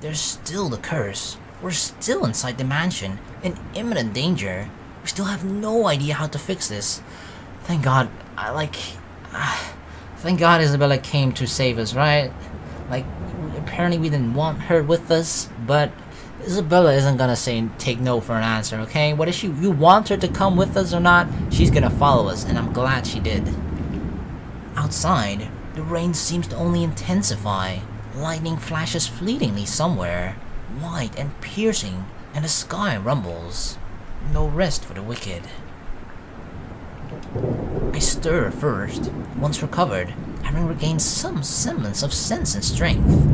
There's still the curse. We're still inside the mansion, in imminent danger. We still have no idea how to fix this. Thank God, thank God Isabella came to save us, right? Like, apparently we didn't want her with us, but Isabella isn't gonna take no for an answer, okay? What is you want her to come with us or not? She's gonna follow us, and I'm glad she did. Outside, the rain seems to only intensify. Lightning flashes fleetingly somewhere, white and piercing, and the sky rumbles. No rest for the wicked. I stir first. Once recovered, having regained some semblance of sense and strength.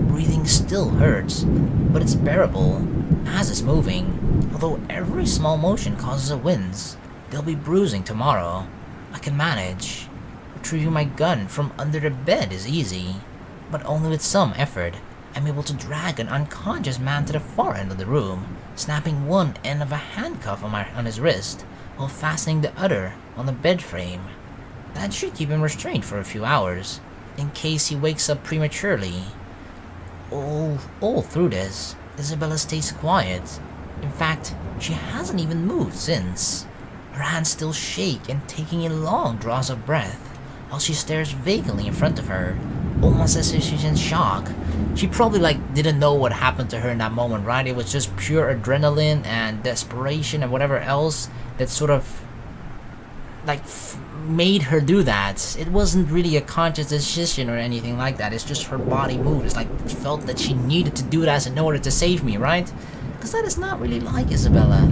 Breathing still hurts, but it's bearable, as is moving. Although every small motion causes a wince, they'll be bruising tomorrow. I can manage. Retrieving my gun from under the bed is easy, but only with some effort. I'm able to drag an unconscious man to the far end of the room, snapping one end of a handcuff on his wrist, while fastening the other on the bed frame. That should keep him restrained for a few hours, in case he wakes up prematurely. All through this, Isabella stays quiet. In fact, she hasn't even moved since. Her hands still shake and taking in long draws of breath, while she stares vacantly in front of her, almost as if she's in shock. She probably didn't know what happened to her in that moment, right? It was just pure adrenaline and desperation and whatever else that sort of made her do that. It wasn't really a conscious decision or anything like that. It's just her body moved. It's like she felt that she needed to do that in order to save me, right? Because that is not really like Isabella,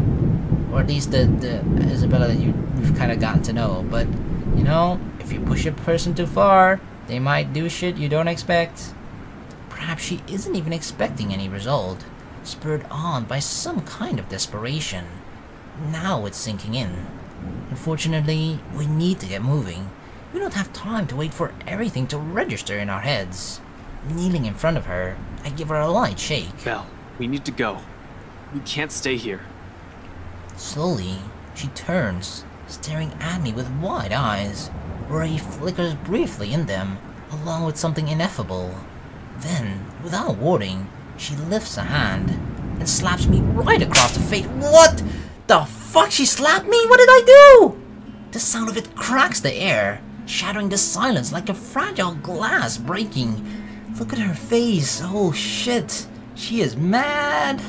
or at least the Isabella that you've kind of gotten to know. But you know, if you push a person too far, they might do shit you don't expect. Perhaps she isn't even expecting any result, spurred on by some kind of desperation. Now it's sinking in. Unfortunately, we need to get moving. We don't have time to wait for everything to register in our heads. Kneeling in front of her, I give her a light shake. Belle, we need to go. We can't stay here. Slowly, she turns, staring at me with wide eyes. Worry flickers briefly in them, along with something ineffable. Then, without warning, she lifts a hand and slaps me right across the face. What the fuck? She slapped me? What did I do? The sound of it cracks the air, shattering the silence like a fragile glass breaking. Look at her face. Oh shit. She is mad.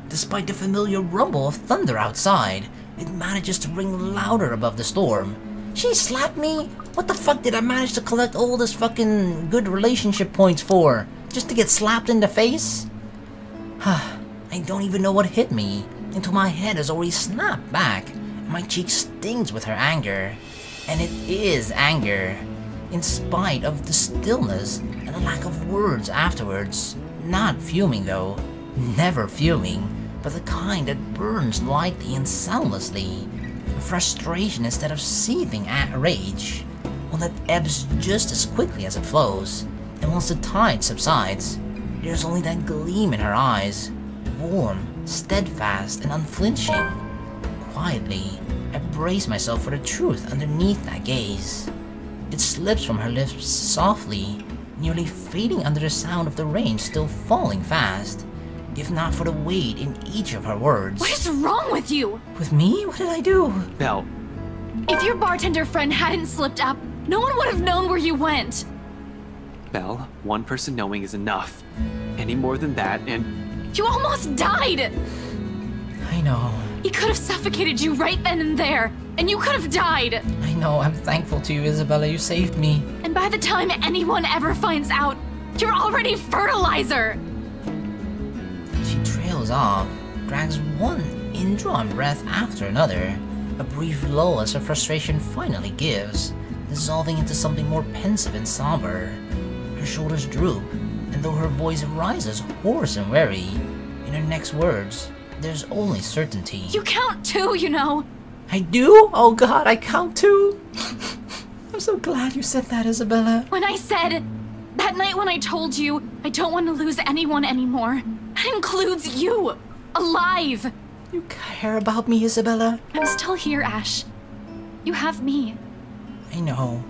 Despite the familiar rumble of thunder outside, it manages to ring louder above the storm. She slapped me? What the fuck did I manage to collect all this fucking good relationship points for? Just to get slapped in the face? I don't even know what hit me, until my head has already snapped back, and my cheek stings with her anger. And it is anger, in spite of the stillness and the lack of words afterwards. Not fuming though, never fuming, but the kind that burns lightly and soundlessly. Frustration instead of seething rage, one that ebbs just as quickly as it flows, and once the tide subsides, there's only that gleam in her eyes, warm, steadfast, and unflinching. Quietly, I brace myself for the truth underneath that gaze. It slips from her lips softly, nearly fading under the sound of the rain still falling fast, if not for the weight in each of her words. What is wrong with you? With me? What did I do? Belle. If your bartender friend hadn't slipped up, no one would have known where you went. Belle, one person knowing is enough. Any more than that, and... You almost died! I know. He could have suffocated you right then and there, and you could have died. I know, I'm thankful to you, Isabella, you saved me. And by the time anyone ever finds out, you're already fertilizer! She trails off, drags one indrawn breath after another, a brief lull as her frustration finally gives, dissolving into something more pensive and somber. Her shoulders droop, and though her voice rises hoarse and weary, in her next words, there's only certainty. You count too, you know. I do? Oh god, I count too? I'm so glad you said that, Isabella. When I said, that night when I told you I don't want to lose anyone anymore, that includes you, alive. You care about me, Isabella? I'm still here, Ash. You have me. I know.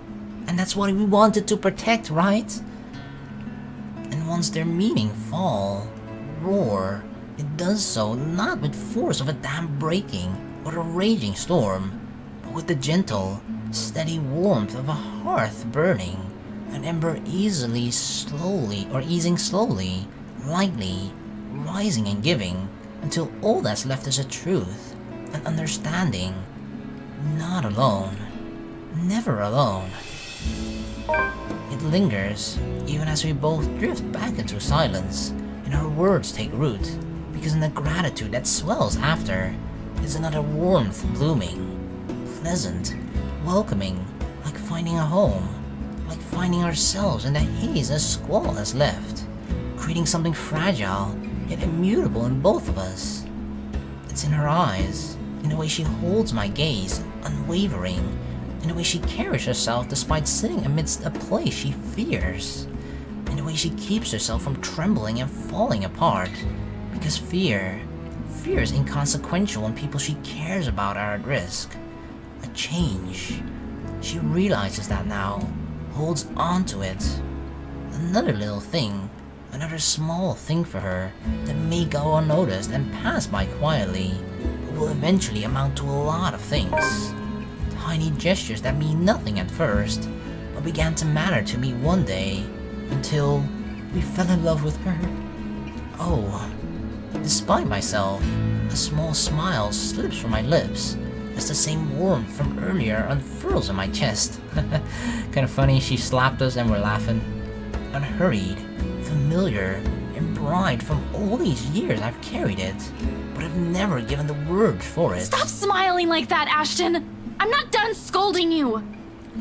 And that's what we wanted to protect, right? And once their meaning fall, roar, it does so not with force of a dam breaking or a raging storm, but with the gentle, steady warmth of a hearth burning, an ember easing slowly, lightly, rising and giving, until all that's left is a truth, an understanding. Not alone. Never alone. It lingers, even as we both drift back into silence, and our words take root, because in the gratitude that swells after is another warmth blooming, pleasant, welcoming, like finding a home, like finding ourselves in the haze a squall has left, creating something fragile yet immutable in both of us. It's in her eyes, in the way she holds my gaze, unwavering, in the way she carries herself despite sitting amidst a place she fears, in the way she keeps herself from trembling and falling apart, because fear is inconsequential when people she cares about are at risk. A change. She realizes that now, holds on to it. Another little thing, another small thing for her that may go unnoticed and pass by quietly, but will eventually amount to a lot of things. Tiny gestures that mean nothing at first, but began to matter to me one day, until we fell in love with her. Oh, despite myself, a small smile slips from my lips as the same warmth from earlier unfurls in my chest. Kinda funny, she slapped us and we're laughing. Unhurried, familiar, and bride from all these years I've carried it, but I've never given the word for it. Stop smiling like that, Ashton! I'm not done scolding you!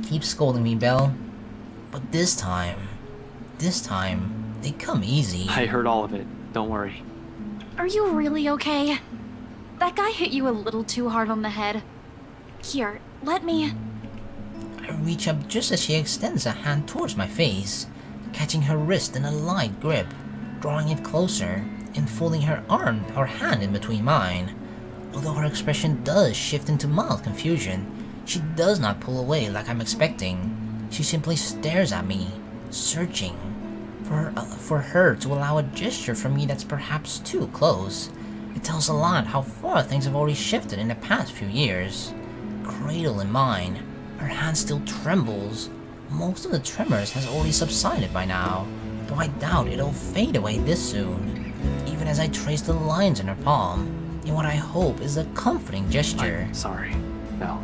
Keep scolding me, Belle. But this time, they come easy. I heard all of it. Don't worry. Are you really okay? That guy hit you a little too hard on the head. Here, let me... I reach up just as she extends a hand towards my face, catching her wrist in a light grip, drawing it closer, and folding her hand in between mine. Although her expression does shift into mild confusion, she does not pull away like I'm expecting. She simply stares at me, searching for her to allow a gesture from me that's perhaps too close. It tells a lot how far things have already shifted in the past few years. Cradle in mine, her hand still trembles. Most of the tremors has already subsided by now, though I doubt it'll fade away this soon, even as I trace the lines in her palm, in what I hope is a comforting gesture. I'm sorry, Belle.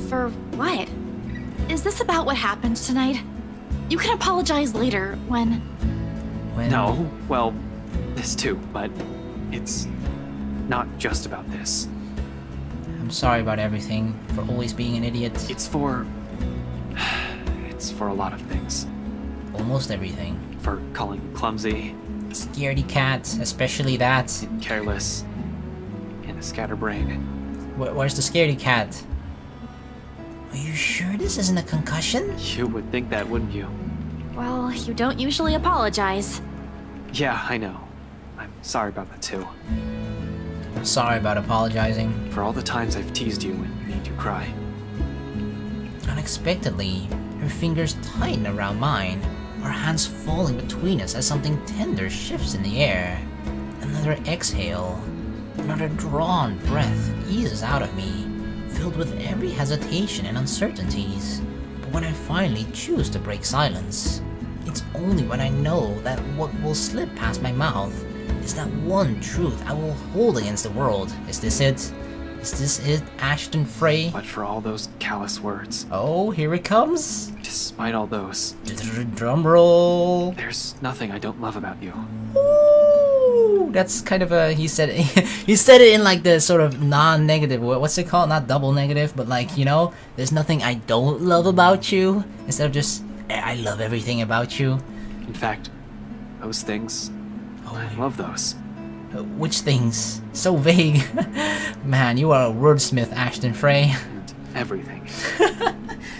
For what? Is this about what happened tonight? You can apologize later, when... No, well, this too, but it's not just about this. I'm sorry about everything, for always being an idiot. It's for a lot of things. Almost everything. For calling you clumsy. Scaredy cat, especially that. Careless. And a scatterbrain. Where's the scaredy cat? Are you sure this isn't a concussion? You would think that, wouldn't you? Well, you don't usually apologize. Yeah, I know. I'm sorry about that too. I'm sorry about apologizing. For all the times I've teased you and made you cry. Unexpectedly, her fingers tighten around mine, our hands falling between us as something tender shifts in the air. Another exhale, another drawn breath eases out of me, filled with every hesitation and uncertainties. But when I finally choose to break silence, it's only when I know that what will slip past my mouth is that one truth I will hold against the world. Is this it? Is this it, Ashton Frey? But for all those callous words. Oh, here it comes. Despite all those. Drum roll. There's nothing I don't love about you. Ooh, that's kind of a, he said it in like the sort of non-negative, what's it called? Not double negative, but like, you know, there's nothing I don't love about you, instead of just, I love everything about you. In fact, those things, I love those. Which things? So vague. Man, you are a wordsmith, Ashton Frey. And everything.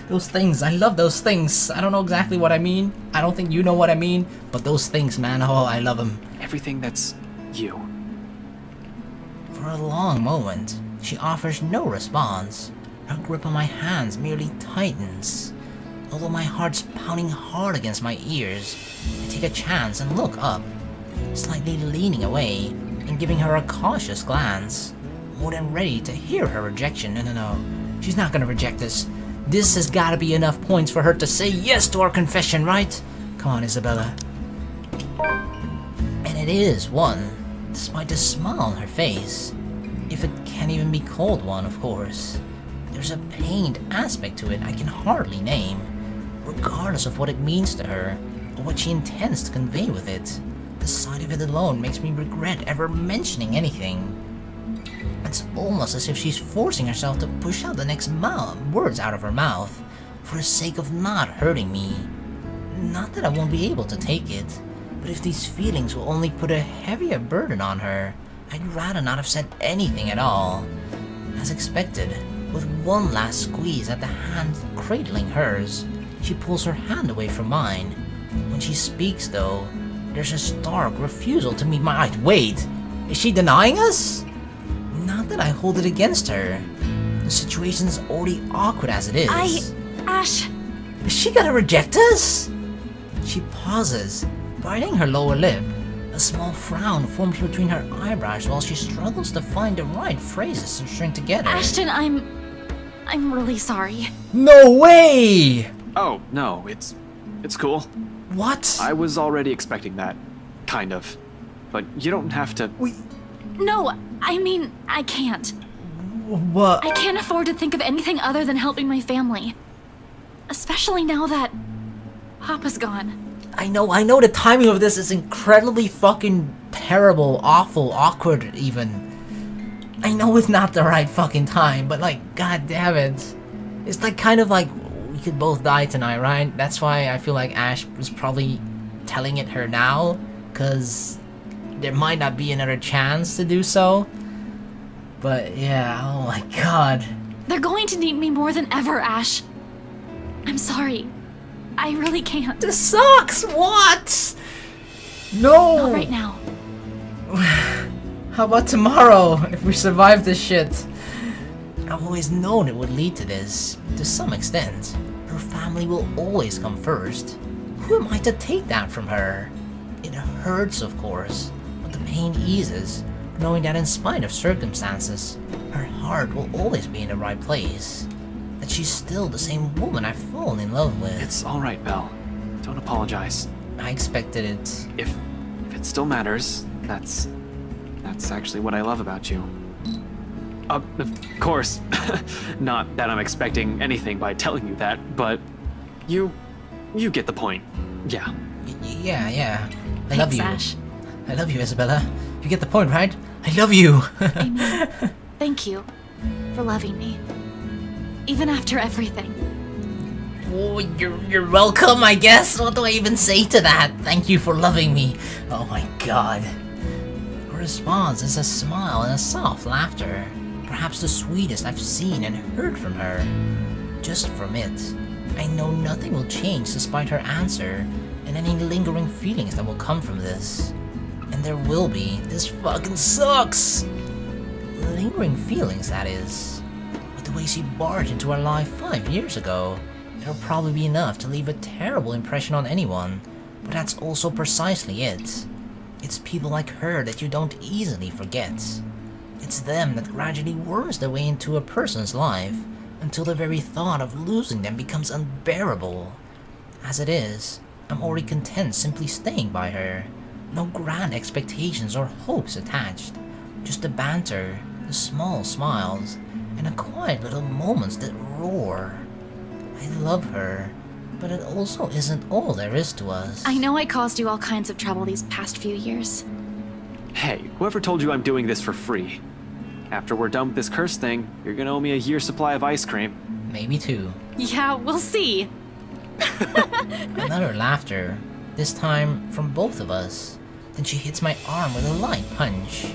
Those things, I love those things. I don't know exactly what I mean. I don't think you know what I mean, but those things, man, oh, I love them. Everything that's you. For a long moment, she offers no response. Her grip on my hands merely tightens. Although my heart's pounding hard against my ears, I take a chance and look up, slightly leaning away and giving her a cautious glance, more than ready to hear her rejection. No. She's not gonna reject us. This has gotta be enough points for her to say yes to our confession, right? Come on, Isabella. And it is one, despite the smile on her face. If it can even be called one, of course. There's a pained aspect to it I can hardly name, regardless of what it means to her, or what she intends to convey with it. The sight of it alone makes me regret ever mentioning anything. It's almost as if she's forcing herself to push out the next words out of her mouth, for the sake of not hurting me. Not that I won't be able to take it, but if these feelings will only put a heavier burden on her, I'd rather not have said anything at all. As expected, with one last squeeze at the hand cradling hers, she pulls her hand away from mine. When she speaks, though, there's a stark refusal to meet my eyes. Wait, is she denying us? Not that I hold it against her. The situation's already awkward as it is. Ash... Is she gonna reject us? She pauses, biting her lower lip. A small frown forms between her eyebrows while she struggles to find the right phrases to string together. Ashton, I'm really sorry. No way! Oh, no, it's cool. What? I was already expecting that. Kind of. But you don't have to... No, I mean, I can't. What? I can't afford to think of anything other than helping my family. Especially now that Papa's gone. I know the timing of this is incredibly fucking terrible, awful, awkward even. I know it's not the right fucking time, but like, god damn it. It's like kind of like, we could both die tonight, right? That's why I feel like Ash was probably telling it her now, cause there might not be another chance to do so. But yeah, oh my god. They're going to need me more than ever, Ash. I'm sorry. I really can't. This sucks! What? No! Not right now. How about tomorrow, if we survive this shit? I've always known it would lead to this, to some extent. Her family will always come first. Who am I to take that from her? It hurts, of course, but the pain eases, knowing that in spite of circumstances, her heart will always be in the right place. That she's still the same woman I've fallen in love with. It's alright, Belle. Don't apologize. I expected it. If it still matters, that's actually what I love about you. Of course, not that I'm expecting anything by telling you that, but you get the point. Yeah. Yeah. I Thanks, love you. Ash. I love you, Isabella. You get the point, right? I love you. I mean, thank you for loving me. Even after everything. Oh, you're welcome, I guess. What do I even say to that? Thank you for loving me. Oh my god. Her response is a smile and a soft laughter. Perhaps the sweetest I've seen and heard from her. Just from it, I know nothing will change despite her answer and any lingering feelings that will come from this. And there will be. This fucking sucks. Lingering feelings, that is. With the way she barged into our life 5 years ago, it'll probably be enough to leave a terrible impression on anyone. But that's also precisely it. It's people like her that you don't easily forget. It's them that gradually worms their way into a person's life, until the very thought of losing them becomes unbearable. As it is, I'm already content simply staying by her. No grand expectations or hopes attached. Just the banter, the small smiles, and the quiet little moments that roar. I love her, but it also isn't all there is to us. I know I caused you all kinds of trouble these past few years. Hey, whoever told you I'm doing this for free? After we're done with this curse thing, you're gonna owe me a year's supply of ice cream. Maybe 2. Yeah, we'll see. Another laughter, this time from both of us. Then she hits my arm with a light punch.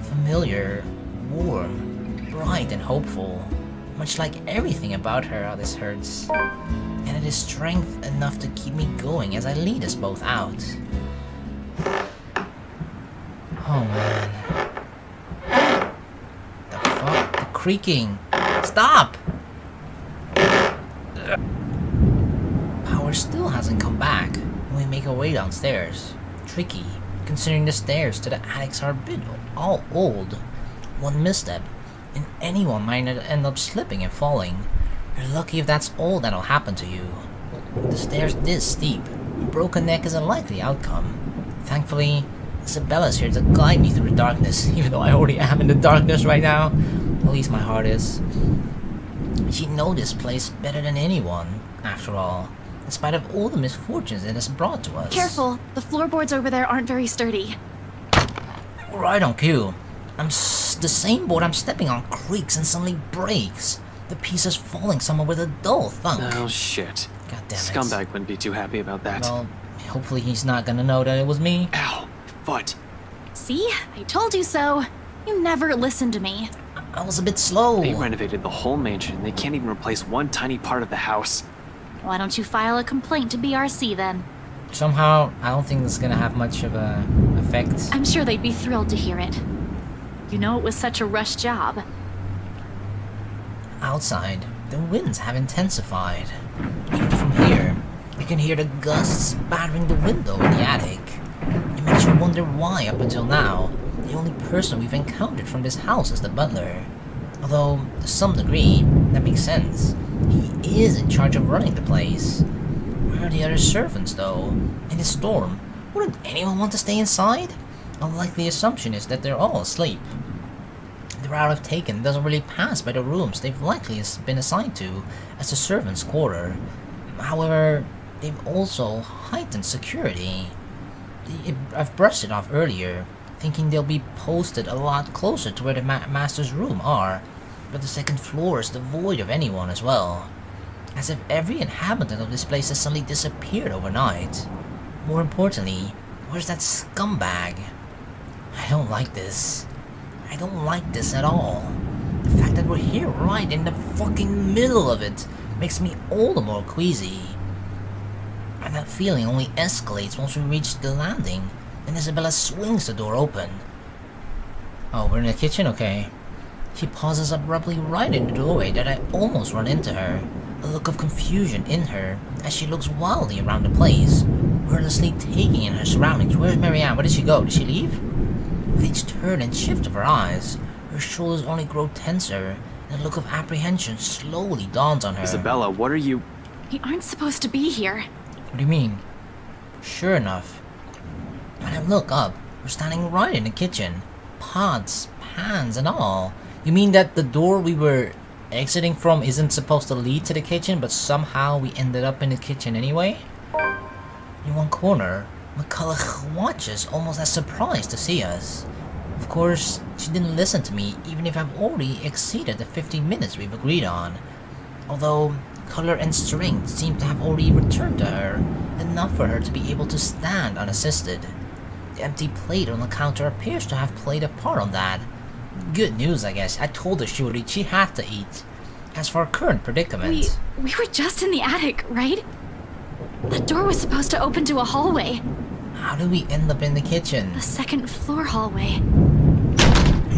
Familiar, warm, bright and hopeful. Much like everything about her, this hurts. And it is strength enough to keep me going as I lead us both out. Oh man. The fuck? The creaking. Stop! Power still hasn't come back when we make our way downstairs. Tricky, considering the stairs to the attics are a bit all old. One misstep, and anyone might end up slipping and falling. You're lucky if that's all that'll happen to you. With the stairs this steep, a broken neck is a likely outcome. Thankfully, Isabella's here to guide me through the darkness, even though I already am in the darkness right now. At least my heart is. She knows this place better than anyone, after all, in spite of all the misfortunes it has brought to us. Careful, the floorboards over there aren't very sturdy. Right on cue. The same board I'm stepping on creaks and suddenly breaks, the pieces falling somewhere with a dull thunk. Oh shit. God damn it. Scumbag wouldn't be too happy about that. Well, hopefully he's not gonna know that it was me. Ow, foot. See? I told you so. You never listen to me. I was a bit slow. They renovated the whole mansion. They can't even replace one tiny part of the house. Why don't you file a complaint to BRC then? Somehow, I don't think it's gonna have much of a effect. I'm sure they'd be thrilled to hear it. You know it was such a rush job. Outside, the winds have intensified. Even from here, you can hear the gusts battering the window in the attic. It makes you wonder why, up until now, the only person we've encountered from this house is the butler. Although, to some degree, that makes sense. He is in charge of running the place. Where are the other servants, though? In this storm, wouldn't anyone want to stay inside? A likely assumption is that they're all asleep. The route I've taken doesn't really pass by the rooms they've likely been assigned to as the servants' quarter. However, they've also heightened security. I've brushed it off earlier, thinking they'll be posted a lot closer to where the master's room are, but the second floor is devoid of anyone as well. As if every inhabitant of this place has suddenly disappeared overnight. More importantly, where's that scumbag? I don't like this. I don't like this at all. The fact that we're here right in the fucking middle of it makes me all the more queasy. And that feeling only escalates once we reach the landing, and Isabella swings the door open. Oh, we're in the kitchen? Okay. She pauses abruptly right in the doorway that I almost run into her, a look of confusion in her as she looks wildly around the place, wordlessly taking in her surroundings. Where's Marianne? Where did she go? Did she leave? With each turn and shift of her eyes, her shoulders only grow tenser, and a look of apprehension slowly dawns on her. Isabella, what are you... We aren't supposed to be here. What do you mean? Sure enough, when I look up, we're standing right in the kitchen. Pots, pans, and all. You mean that the door we were exiting from isn't supposed to lead to the kitchen, but somehow we ended up in the kitchen anyway? In one corner, McCulloch watches, almost as surprised to see us. Of course, she didn't listen to me, even if I've already exceeded the 15 minutes we've agreed on. Although, color and strength seem to have already returned to her, enough for her to be able to stand unassisted. The empty plate on the counter appears to have played a part on that. Good news, I guess. I told her she had to eat. As for our current predicament... We were just in the attic, right? The door was supposed to open to a hallway. How did we end up in the kitchen? The second floor hallway.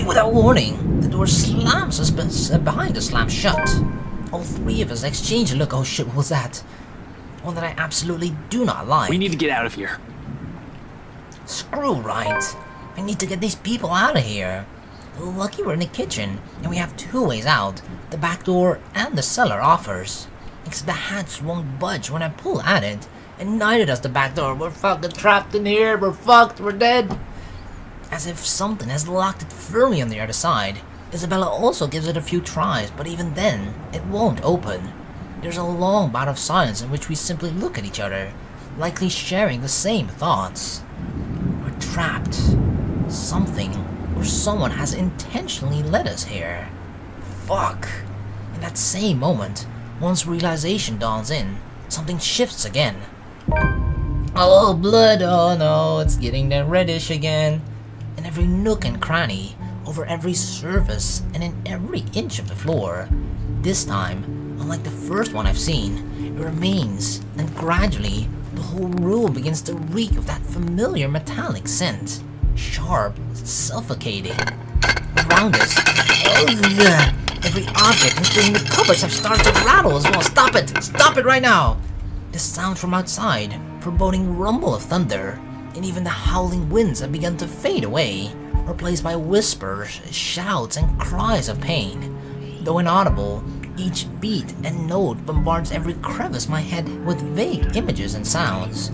Without warning, the door slams us behind us, slams shut. All three of us exchange a look. Oh shit, what was that? One that I absolutely do not like. We need to get out of here. Screw right. I need to get these people out of here. Lucky we're in the kitchen, and we have two ways out. The back door and the cellar offers. Except the hatch won't budge when I pull at it, and neither does the back door. We're fucking trapped in here, we're fucked, we're dead. As if something has locked it firmly on the other side. Isabella also gives it a few tries, but even then, it won't open. There's a long bout of silence in which we simply look at each other, likely sharing the same thoughts. We're trapped. Something or someone has intentionally led us here. Fuck. In that same moment, once realization dawns in, something shifts again. Oh, blood, oh no, it's getting that reddish again. In every nook and cranny, over every surface, and in every inch of the floor. This time, unlike the first one I've seen, it remains, and gradually, the whole room begins to reek of that familiar metallic scent. Sharp, suffocating. Around us, every object, including the cupboards, have started to rattle as well. Stop it! Stop it right now! The sound from outside, foreboding rumble of thunder. and even the howling winds have begun to fade away, replaced by whispers, shouts, and cries of pain. Though inaudible, each beat and note bombards every crevice of my head with vague images and sounds.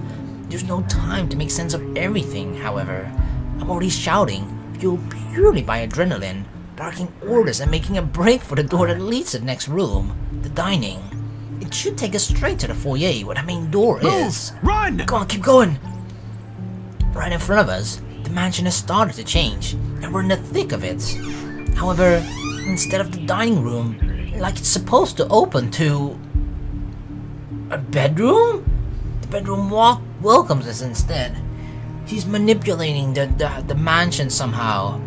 There's no time to make sense of everything, however. I'm already shouting, fueled purely by adrenaline, barking orders and making a break for the door that leads to the next room, the dining. It should take us straight to the foyer where the main door is. Run! Come on, keep going! Right in front of us, the mansion has started to change, and we're in the thick of it. However, instead of the dining room, like it's supposed to open to... a bedroom? The bedroom welcomes us instead. She's manipulating the mansion somehow.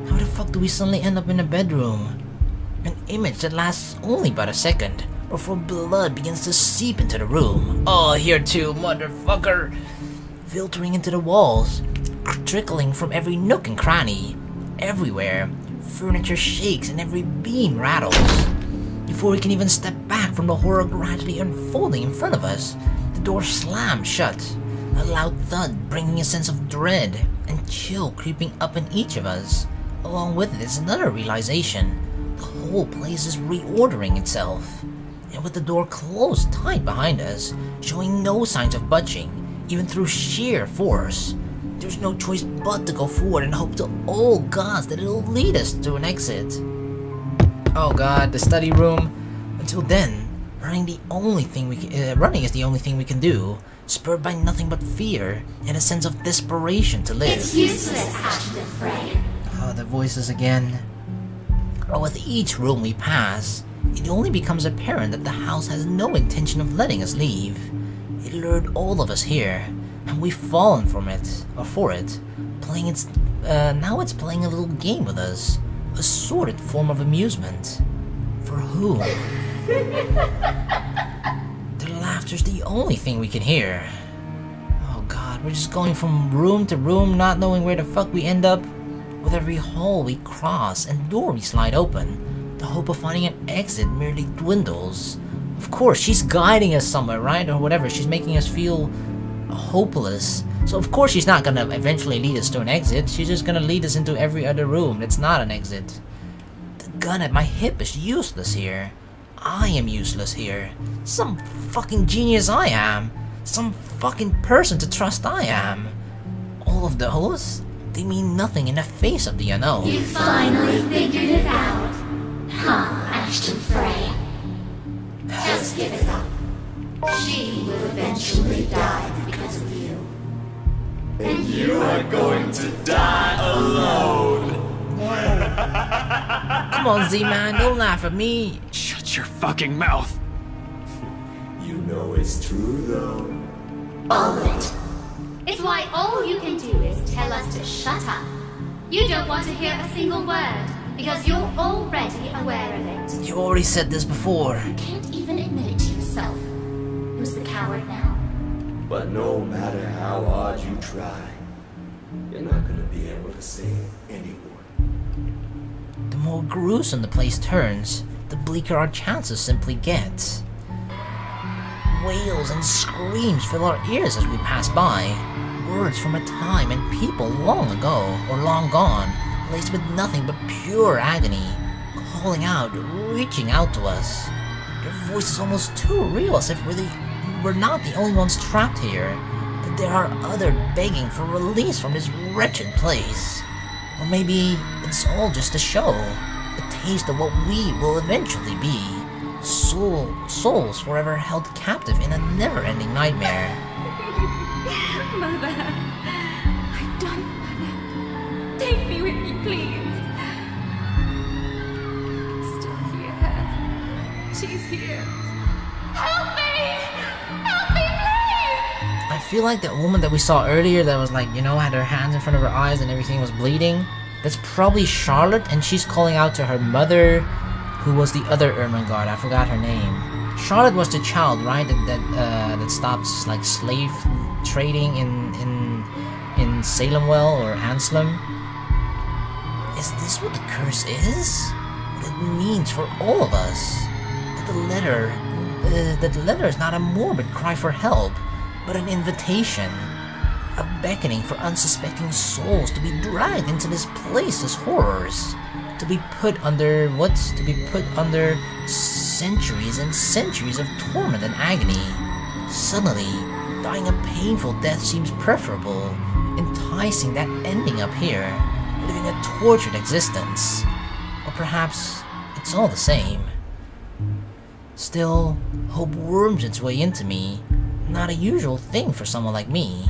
How the fuck do we suddenly end up in a bedroom? An image that lasts only about a second, before blood begins to seep into the room. Oh, here too, motherfucker! Filtering into the walls, trickling from every nook and cranny. Everywhere, furniture shakes and every beam rattles. Before we can even step back from the horror gradually unfolding in front of us, the door slams shut, a loud thud bringing a sense of dread and chill creeping up in each of us. Along with it is another realization. The whole place is reordering itself. And with the door closed tight behind us, showing no signs of budging, even through sheer force, there's no choice but to go forward and hope to all gods that it'll lead us to an exit. Oh god, the study room. Until then, running is the only thing we can do, spurred by nothing but fear and a sense of desperation to live. It's useless, Ashton. Oh, the voices again. But with each room we pass, it only becomes apparent that the house has no intention of letting us leave. It lured all of us here, and we've fallen for it, playing its. Now it's playing a little game with us, a sordid form of amusement. For whom? The laughter's the only thing we can hear. Oh god, we're just going from room to room, not knowing where the fuck we end up. With every hall we cross and door we slide open, the hope of finding an exit merely dwindles. Of course, she's guiding us somewhere, right? Or whatever, she's making us feel hopeless. So of course she's not gonna eventually lead us to an exit, she's just gonna lead us into every other room that's not an exit. The gun at my hip is useless here. I am useless here. Some fucking genius I am. Some fucking person to trust I am. All of those? They mean nothing in the face of the unknown. You finally figured it out. Huh, Ashton Frey? Just give it up. She will eventually die because of you. And you are going to die alone. Come on, Z-Man, don't laugh at me. Shut your fucking mouth. You know it's true, though. All of it. It's why all you can do is tell us to shut up. You don't want to hear a single word, because you're already aware of it. You already said this before. You can't even admit it to yourself. Who's the coward now? But no matter how hard you try, you're not gonna be able to save anyone. The more gruesome the place turns, the bleaker our chances simply get. Wails and screams fill our ears as we pass by. Words from a time and people long ago, or long gone, laced with nothing but pure agony, calling out, reaching out to us. Their voice is almost too real, as if we're not the only ones trapped here, that there are others begging for release from this wretched place. Or maybe it's all just a show, a taste of what we will eventually be. Souls forever held captive in a never-ending nightmare. Mother, I've done it. Take me with you, please. I can still hear her. She's here. Help me! Help me, please! I feel like that woman that we saw earlier that was like, you know, had her hands in front of her eyes and everything was bleeding. That's probably Charlotte, and she's calling out to her mother, who was the other Ermengarde. I forgot her name. Charlotte was the child, right? That stopped like slave trading in Salemwell or Anselm. Is this what the curse is? What it means for all of us? That the letter is not a morbid cry for help, but an invitation. a beckoning for unsuspecting souls to be dragged into this place's horrors, to be put under centuries and centuries of torment and agony. Suddenly, dying a painful death seems preferable, enticing that ending up here, living a tortured existence. Or perhaps it's all the same. Still, hope worms its way into me, not a usual thing for someone like me.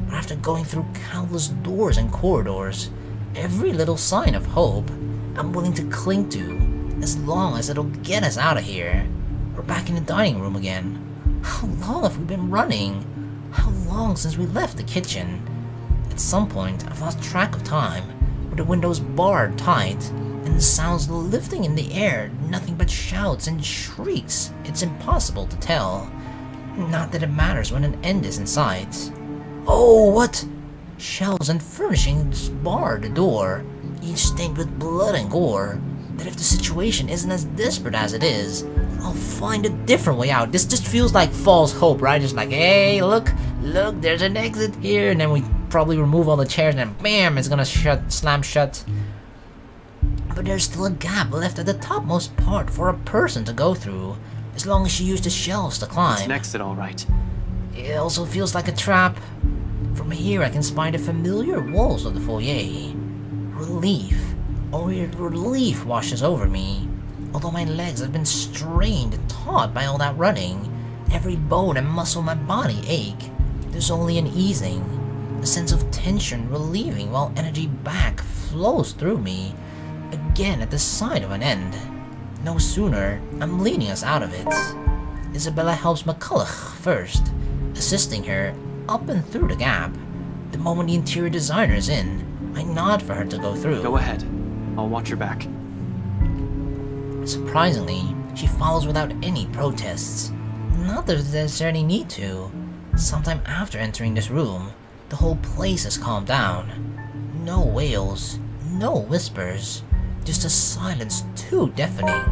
But after going through countless doors and corridors, every little sign of hope I'm willing to cling to, as long as it'll get us out of here. We're back in the dining room again. How long have we been running? How long since we left the kitchen? At some point, I've lost track of time, with the windows barred tight, and the sounds lifting in the air, nothing but shouts and shrieks. It's impossible to tell. Not that it matters when an end is in sight. Oh, what? Shelves and furnishings bar the door, each stained with blood and gore, that if the situation isn't as desperate as it is, I'll find a different way out. This just feels like false hope, right? Just like, hey, look, there's an exit here, and then we probably remove all the chairs, and then bam, it's gonna slam shut. But there's still a gap left at the topmost part for a person to go through, as long as she used the shelves to climb. It's an exit, all right. It also feels like a trap. From here I can spy the familiar walls of the foyer. Relief, only relief washes over me. Although my legs have been strained and taut by all that running, every bone and muscle in my body ache. There's only an easing, a sense of tension relieving while energy back flows through me, again at the sight of an end. No sooner, I'm leading us out of it. Isabella helps McCulloch first, assisting her up and through the gap. The moment the interior designer is in, I nod for her to go through. Go ahead. I'll watch your back. Surprisingly, she follows without any protests. Not that there's any need to. Sometime after entering this room, the whole place has calmed down. No wails, no whispers, just a silence too deafening.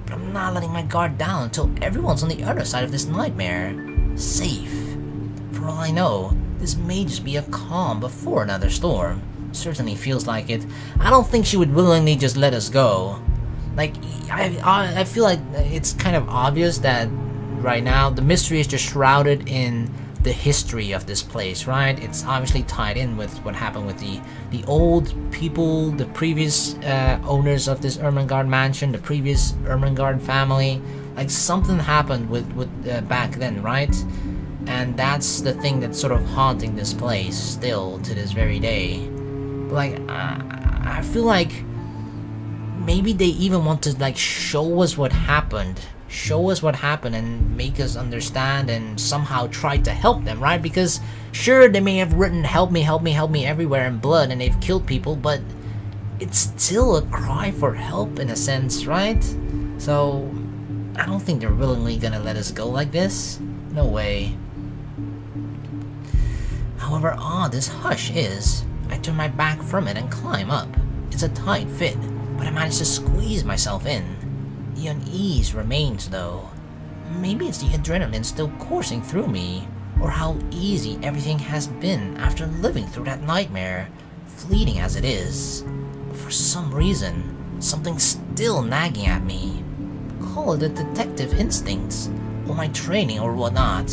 But I'm not letting my guard down until everyone's on the other side of this nightmare. Safe. For all I know, this may just be a calm before another storm. Certainly feels like it. I don't think she would willingly just let us go. Like, I feel like it's kind of obvious that right now the mystery is just shrouded in the history of this place, right? It's obviously tied in with what happened with the old people, the previous owners of this Ermengarde Mansion, the previous Ermengarde family. Like, something happened with back then, right? And that's the thing that's sort of haunting this place still to this very day. But like, I feel like maybe they even want to like show us what happened and make us understand and somehow try to help them, right? Because sure, they may have written help me everywhere in blood and they've killed people, but it's still a cry for help in a sense, right? So I don't think they're willingly gonna let us go like this. No way. However odd this hush is, I turn my back from it and climb up. It's a tight fit, but I manage to squeeze myself in. The unease remains though. Maybe it's the adrenaline still coursing through me, or how easy everything has been after living through that nightmare, fleeting as it is. But for some reason, something's still nagging at me. Call it the detective instincts, or my training or whatnot.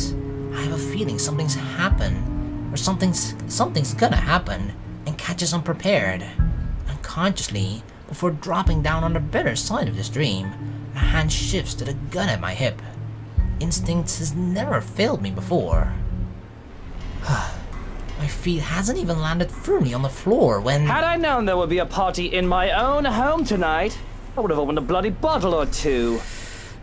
I have a feeling something's happened, or something's gonna happen, and catch us unprepared. Unconsciously, before dropping down on the better side of this dream, my hand shifts to the gun at my hip. Instinct has never failed me before. My feet hasn't even landed firmly on the floor when... Had I known there would be a party in my own home tonight, I would have opened a bloody bottle or two.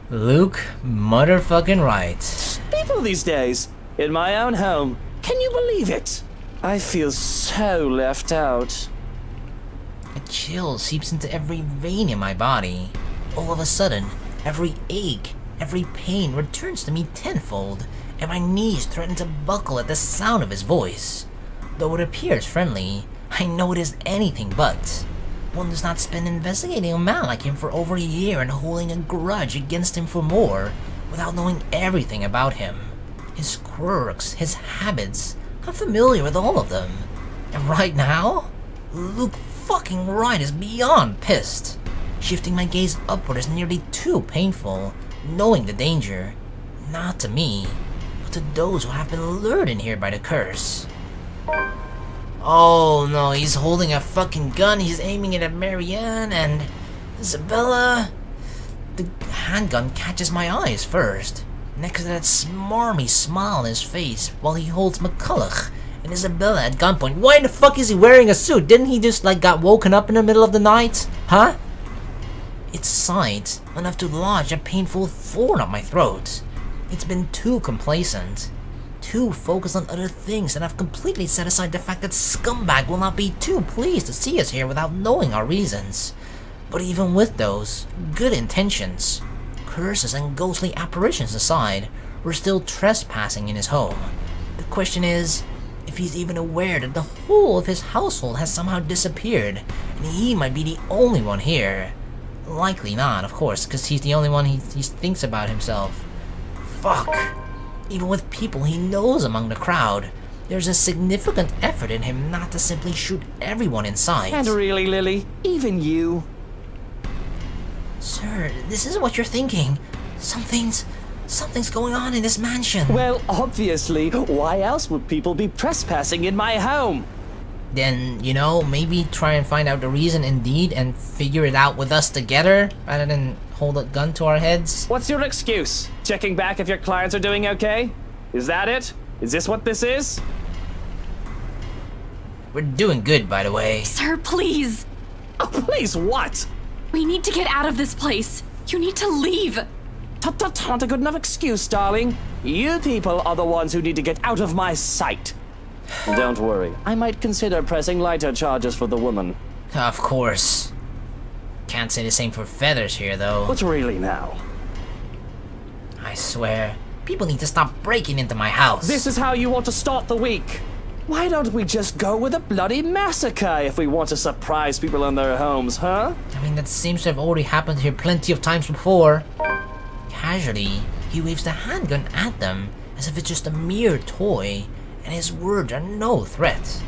Luke, motherfucking right. People these days, in my own home, can you believe it? I feel so left out. A chill seeps into every vein in my body. All of a sudden, every ache, every pain returns to me tenfold, and my knees threaten to buckle at the sound of his voice. Though it appears friendly, I know it is anything but. One does not spend investigating a man like him for over a year and holding a grudge against him for more, without knowing everything about him. His quirks, his habits, I'm familiar with all of them. And right now, Luke fucking Wright is beyond pissed. Shifting my gaze upward is nearly too painful, knowing the danger. Not to me, but to those who have been lured in here by the curse. Oh no, he's holding a fucking gun, he's aiming it at Marianne and Isabella. The handgun catches my eyes first, next to that smarmy smile on his face while he holds McCulloch and Isabella at gunpoint. Why the fuck is he wearing a suit? Didn't he just like got woken up in the middle of the night? Huh? It's sight enough to lodge a painful thorn up my throat. It's been too complacent, too focused on other things, and I've completely set aside the fact that Scumbag will not be too pleased to see us here without knowing our reasons. But even with those good intentions, curses and ghostly apparitions aside, we're still trespassing in his home. The question is, if he's even aware that the whole of his household has somehow disappeared, and he might be the only one here. Likely not, of course, because he's the only one he thinks about himself. Fuck. Even with people he knows among the crowd, there's a significant effort in him not to simply shoot everyone in sight. And really, Lily, even you. Sir, this isn't what you're thinking. Something's going on in this mansion. Well, obviously, why else would people be trespassing in my home? Then, you know, maybe try and find out the reason indeed and figure it out with us together, rather than hold a gun to our heads. What's your excuse? Checking back if your clients are doing okay? Is that it? Is this what this is? We're doing good, by the way. Sir, please. Oh, please what? We need to get out of this place. You need to leave. Tut, not a good enough excuse, darling. You people are the ones who need to get out of my sight. Don't worry, I might consider pressing lighter charges for the woman. Of course. Can't say the same for Feathers here, though. But really now. I swear, people need to stop breaking into my house. This is how you want to start the week. Why don't we just go with a bloody massacre if we want to surprise people in their homes, huh? I mean, that seems to have already happened here plenty of times before. Casually, he waves the handgun at them as if it's just a mere toy, and his words are no threat.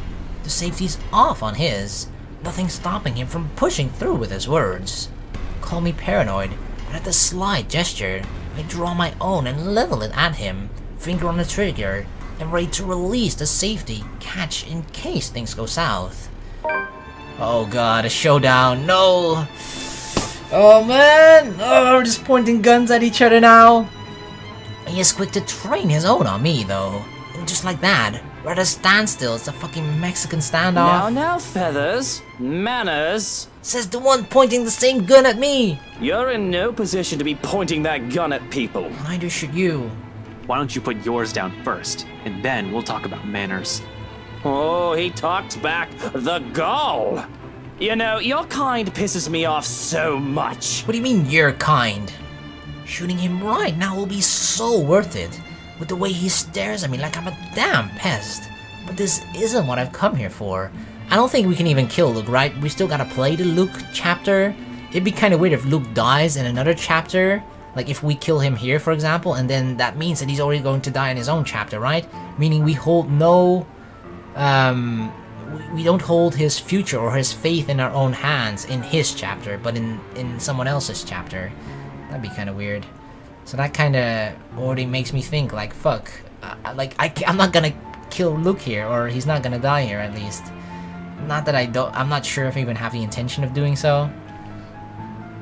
The safety's off on his, nothing stopping him from pushing through with his words. Call me paranoid, but at the slight gesture, I draw my own and level it at him, finger on the trigger, and ready to release the safety catch in case things go south. Oh god, a showdown, no! Oh man! Oh, we're just pointing guns at each other now. He is quick to train his own on me though. And just like that, we're at a standstill, it's a fucking Mexican standoff. Now, Feathers. Manners. Says the one pointing the same gun at me! You're in no position to be pointing that gun at people. Neither should you. Why don't you put yours down first, and then we'll talk about manners. Oh, he talks back. The gall! You know, your kind pisses me off so much. What do you mean, your kind? Shooting him right now will be so worth it, with the way he stares at me like I'm a damn pest. But this isn't what I've come here for. I don't think we can even kill Luke, right? We still gotta play the Luke chapter. It'd be kind of weird if Luke dies in another chapter. Like if we kill him here, for example, and then that means that he's already going to die in his own chapter, right? Meaning we hold no... we don't hold his future or his faith in our own hands in his chapter, but in someone else's chapter. That'd be kind of weird. So that kind of already makes me think, like, fuck. I'm not gonna kill Luke here, or he's not gonna die here, at least. Not that I'm not sure if I even have the intention of doing so.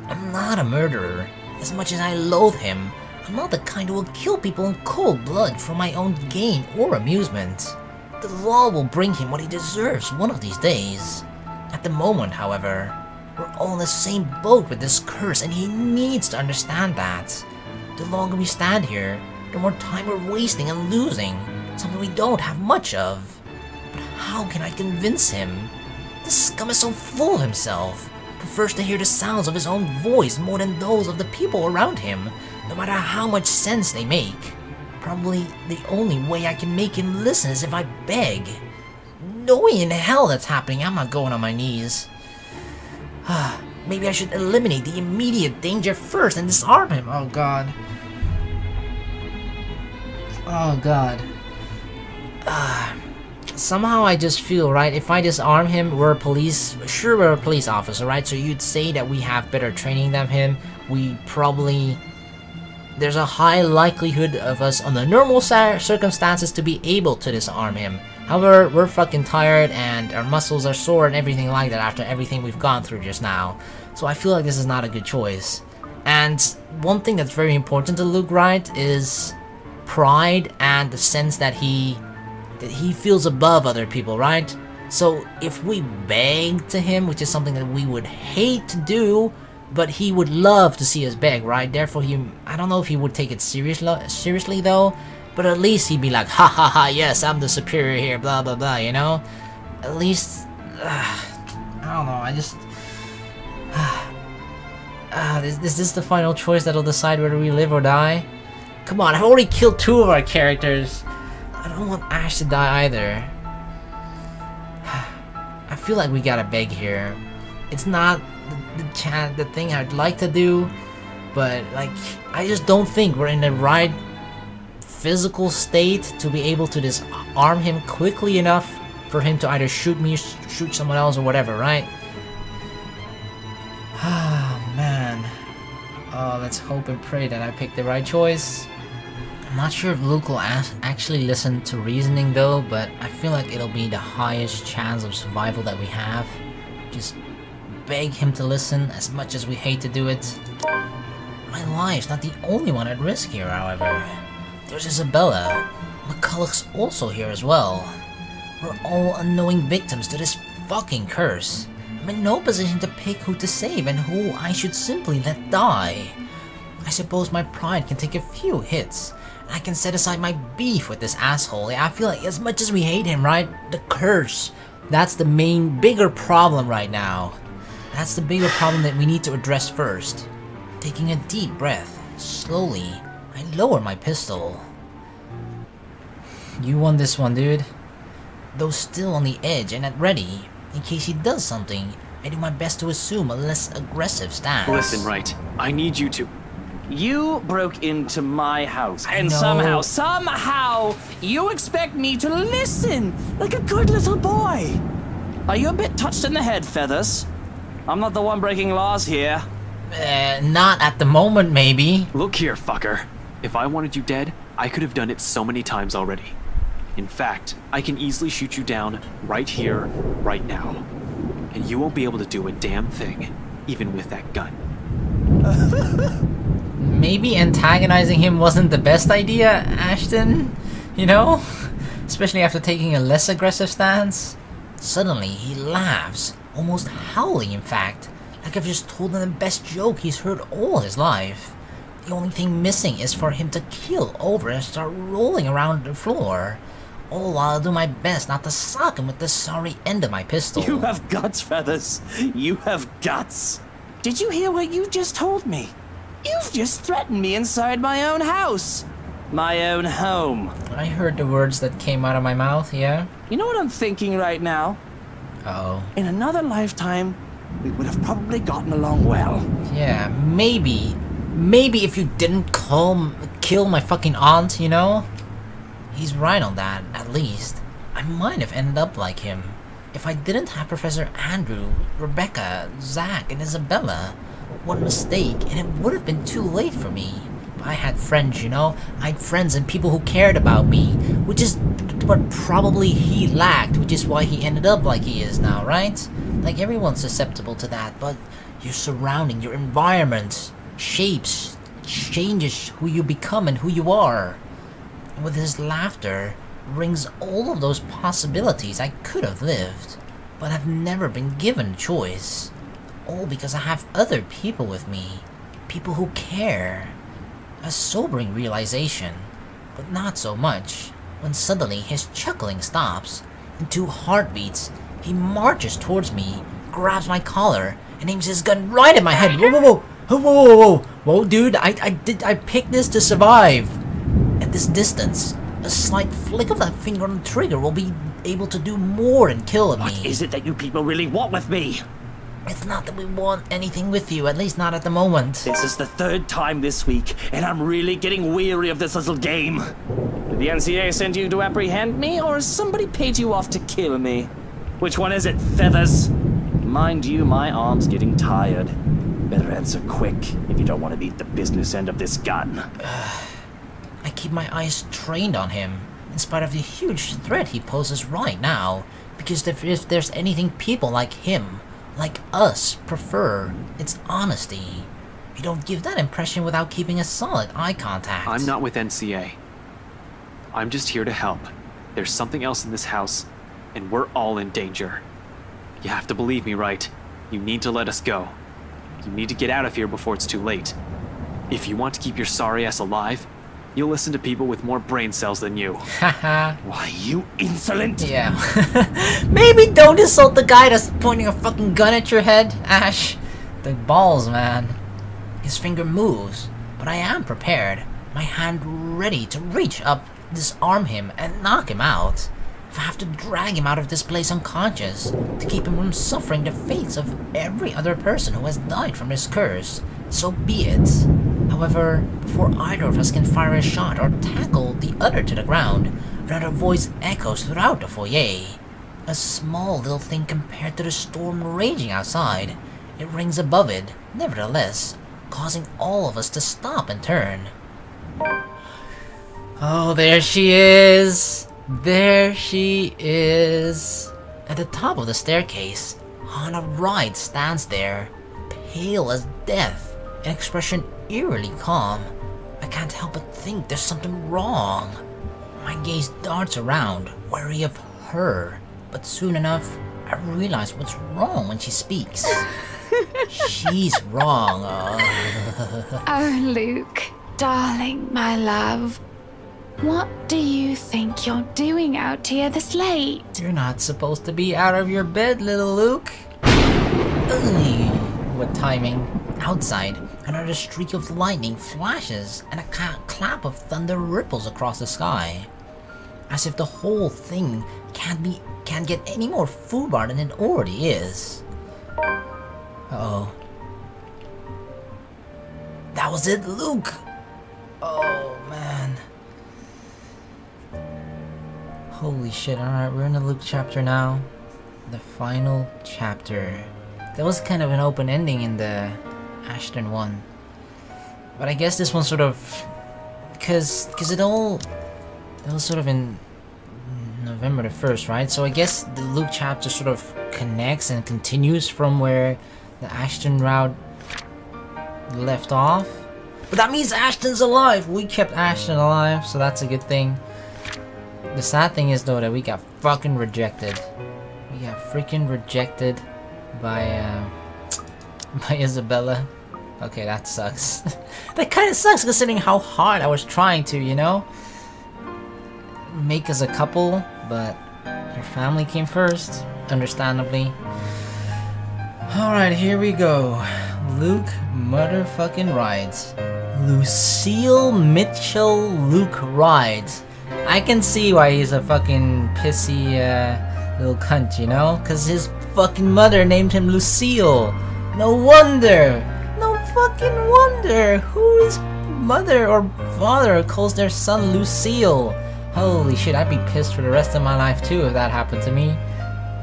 I'm not a murderer. As much as I loathe him, I'm not the kind who will kill people in cold blood for my own gain or amusement. The law will bring him what he deserves one of these days. At the moment, however, we're all in the same boat with this curse, and he needs to understand that. The longer we stand here, the more time we're wasting and losing, something we don't have much of. But how can I convince him? This scum is so full of himself, prefers to hear the sounds of his own voice more than those of the people around him, no matter how much sense they make. Probably the only way I can make him listen is if I beg. No way in hell that's happening, I'm not going on my knees. Maybe I should eliminate the immediate danger first and disarm him. Oh god. Oh god. somehow I just feel, right, if I disarm him, we're a police officer, right? So you'd say that we have better training than him. We probably, there's a high likelihood of us under normal circumstances to be able to disarm him. However, we're fucking tired and our muscles are sore and everything like that after everything we've gone through just now. So I feel like this is not a good choice. And one thing that's very important to Luke, right, is pride and the sense that he feels above other people, right? So if we beg to him, which is something that we would hate to do, but he would love to see us beg, right? Therefore, I don't know if he would take it seriously though, but at least he'd be like, ha ha ha, yes, I'm the superior here, blah blah blah, you know? At least, I don't know, I just... is this the final choice that'll decide whether we live or die? Come on, I've already killed 2 of our characters. I don't want Ash to die either. I feel like we gotta beg here. It's not the thing I'd like to do, but like, I just don't think we're in the right physical state to be able to disarm him quickly enough for him to either shoot me, shoot someone else, or whatever, right? Ah, man. Oh, let's hope and pray that I picked the right choice. I'm not sure if Luke will actually listen to reasoning though, but I feel like it'll be the highest chance of survival that we have. Just beg him to listen, as much as we hate to do it. My life's not the only one at risk here, however. There's Isabella. McCulloch's also here as well. We're all unknowing victims to this fucking curse. I'm in no position to pick who to save and who I should simply let die. I suppose my pride can take a few hits, and I can set aside my beef with this asshole. I feel like as much as we hate him, right? The curse. That's the bigger problem right now. That's the bigger problem that we need to address first. Taking a deep breath, slowly, I lower my pistol. You won this one, dude. Though still on the edge and at ready, in case he does something, I do my best to assume a less aggressive stance. Listen, right, I need you to... You broke into my house, and know. somehow, you expect me to listen like a good little boy. Are you a bit touched in the head, Feathers? I'm not the one breaking laws here. Not at the moment, maybe. Look here, fucker. If I wanted you dead, I could have done it so many times already. In fact, I can easily shoot you down right here, right now. And you won't be able to do a damn thing, even with that gun. Maybe antagonizing him wasn't the best idea, Ashton? You know? Especially after taking a less aggressive stance. Suddenly, he laughs, almost howling in fact, like I've just told him the best joke he's heard all his life. The only thing missing is for him to keel over and start rolling around the floor. All while I do my best not to sock him with the sorry end of my pistol. You have guts, Feathers. You have guts. Did you hear what you just told me? You've just threatened me inside my own house. My own home. I heard the words that came out of my mouth, yeah? You know what I'm thinking right now? Uh-oh. In another lifetime, we would have probably gotten along well. Yeah, maybe. Maybe if you didn't kill my fucking aunt, you know? He's right on that, at least. I might have ended up like him. If I didn't have Professor Andrew, Rebecca, Zach, and Isabella. One mistake, and it would have been too late for me. But I had friends, you know? I had friends and people who cared about me. Which is what probably he lacked, which is why he ended up like he is now, right? Like, everyone's susceptible to that, but your surrounding, your environment, shapes, changes who you become and who you are. With his laughter, rings all of those possibilities I could have lived, but have never been given a choice. All because I have other people with me, people who care. A sobering realization, but not so much, when suddenly his chuckling stops. In 2 heartbeats, he marches towards me, grabs my collar, and aims his gun right at my head. Whoa, whoa, whoa, whoa, whoa, whoa, whoa, dude, I picked this to survive. At this distance, a slight flick of that finger on the trigger will be able to do more than kill me. What is it that you people really want with me? It's not that we want anything with you, at least not at the moment. This is the 3rd time this week, and I'm really getting weary of this little game. Did the NCA send you to apprehend me, or has somebody paid you off to kill me? Which one is it, Feathers? Mind you, my arm's getting tired. Better answer quick if you don't want to meet the business end of this gun. I keep my eyes trained on him, in spite of the huge threat he poses right now, because if there's anything people like him, like us, prefer, it's honesty. You don't give that impression without keeping a solid eye contact. I'm not with NCA. I'm just here to help. There's something else in this house, and we're all in danger. You have to believe me, right? You need to let us go. You need to get out of here before it's too late. If you want to keep your sorry ass alive, you'll listen to people with more brain cells than you. Haha. Why, you insolent! Yeah. Maybe don't insult the guy that's pointing a fucking gun at your head, Ash. The balls, man. His finger moves, but I am prepared. My hand ready to reach up, disarm him, and knock him out. If I have to drag him out of this place unconscious, to keep him from suffering the fates of every other person who has died from this curse, so be it. However, before either of us can fire a shot or tackle the other to the ground, another voice echoes throughout the foyer. A small little thing compared to the storm raging outside. It rings above it, nevertheless, causing all of us to stop and turn. Oh, there she is! There she is! At the top of the staircase, Hannah Wright stands there, pale as death, an expression eerily calm. I can't help but think there's something wrong. My gaze darts around, wary of her, but soon enough, I realize what's wrong when she speaks. She's wrong. Oh, Luke, darling, my love. What do you think you're doing out here this late? You're not supposed to be out of your bed, little Luke. Ugh, what timing. Outside, another streak of lightning flashes and a clap of thunder ripples across the sky. As if the whole thing can't get any more foobar than it already is. Uh-oh. That was it, Luke! Oh, man. Holy shit, alright, we're in the Luke chapter now. The final chapter. That was kind of an open ending in the Ashton one. But I guess this one sort of... Because it was sort of in November the 1st, right? So I guess the Luke chapter sort of connects and continues from where the Ashton route left off. But that means Ashton's alive! We kept Ashton alive, so that's a good thing. The sad thing is though that we got fucking rejected. We got freaking rejected by Isabella. Okay, that sucks. That kind of sucks considering how hard I was trying to, you know? Make us a couple, but her family came first, understandably. Alright, here we go. Luke motherfucking rides. Lucille Mitchell Luke rides. I can see why he's a fucking pissy little cunt, you know? Cause his fucking mother named him Lucille. No wonder! No fucking wonder! Whose mother or father calls their son Lucille? Holy shit, I'd be pissed for the rest of my life too if that happened to me.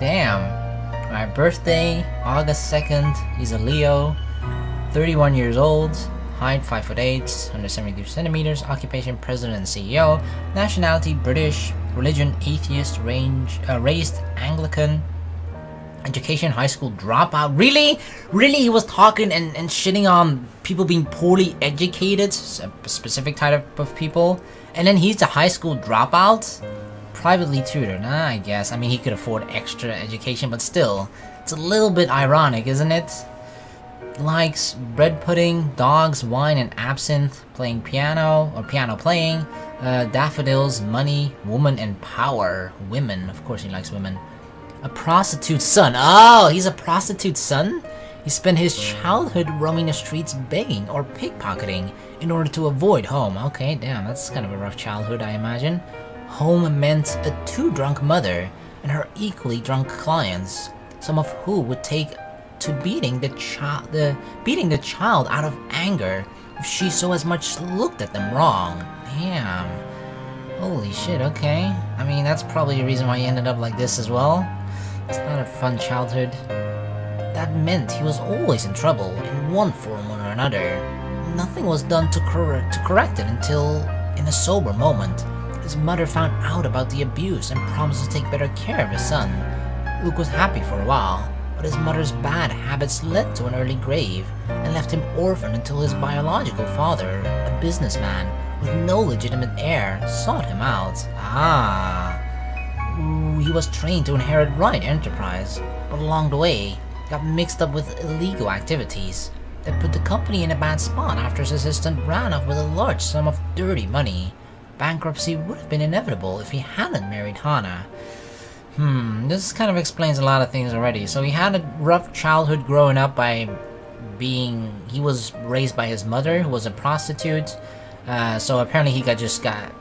Damn. My birthday, August 2nd, he's a Leo. 31 years old. Height 5'8", 172 centimeters. Occupation president and CEO. Nationality British. Religion atheist. Raised Anglican. Education high school dropout. Really? Really? He was talking and shitting on people being poorly educated, a specific type of people. And then he's a high school dropout? Privately tutored, I guess. I mean, he could afford extra education, but still. It's a little bit ironic, isn't it? Likes bread pudding, dogs, wine, and absinthe, playing piano, or piano playing, daffodils, money, woman, and power. Women, of course he likes women. A prostitute's son. Oh, he's a prostitute's son? He spent his childhood roaming the streets begging or pickpocketing in order to avoid home. Okay, damn, that's kind of a rough childhood, I imagine. Home meant a too drunk mother and her equally drunk clients, some of who would take to beating the child out of anger if she so as much looked at them wrong. Damn. Holy shit, okay. I mean, that's probably the reason why he ended up like this as well. It's not a fun childhood. That meant he was always in trouble, in one form or another. Nothing was done to correct it until, in a sober moment, his mother found out about the abuse and promised to take better care of his son. Luke was happy for a while, but his mother's bad habits led to an early grave and left him orphaned until his biological father, a businessman with no legitimate heir, sought him out. He was trained to inherit right enterprise, but along the way, got mixed up with illegal activities that put the company in a bad spot after his assistant ran off with a large sum of dirty money. Bankruptcy would have been inevitable if he hadn't married Hana. This kind of explains a lot of things already. So he had a rough childhood growing up by he was raised by his mother, who was a prostitute. So apparently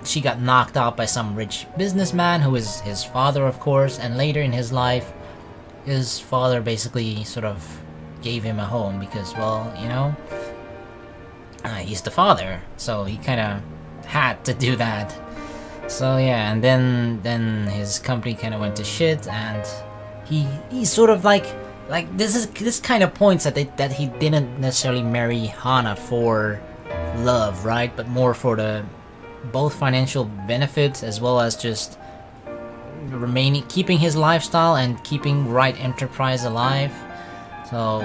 she got knocked out by some rich businessman who is his father, of course, and later in his life, his father basically sort of gave him a home because, well, you know, he's the father, so he kind of had to do that. So yeah, and then his company kind of went to shit, and he sort of like this kind of points that he didn't necessarily marry Hana for love, right? But more for the both financial benefits as well as just keeping his lifestyle and keeping right enterprise alive. So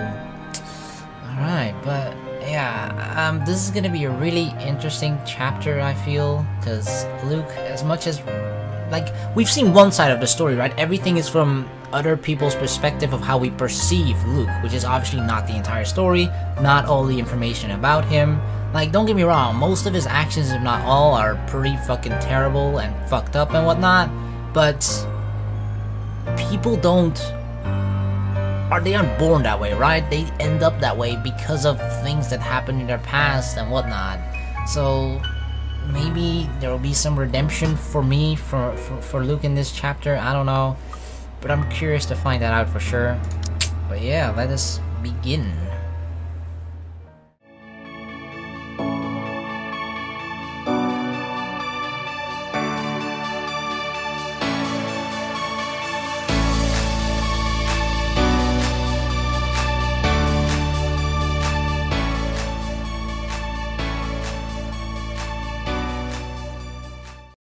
alright, but yeah, this is gonna be a really interesting chapter, I feel, because Luke, as much as, like, we've seen one side of the story, right? Everything is from other people's perspective of how we perceive Luke, which is obviously not the entire story, not all the information about him. Like, don't get me wrong, most of his actions, if not all, are pretty fucking terrible and fucked up and whatnot, but people they aren't born that way, right? They end up that way because of things that happened in their past and whatnot. So maybe there will be some redemption for me, for Luke in this chapter, I don't know, but I'm curious to find that out for sure. But yeah, let us begin.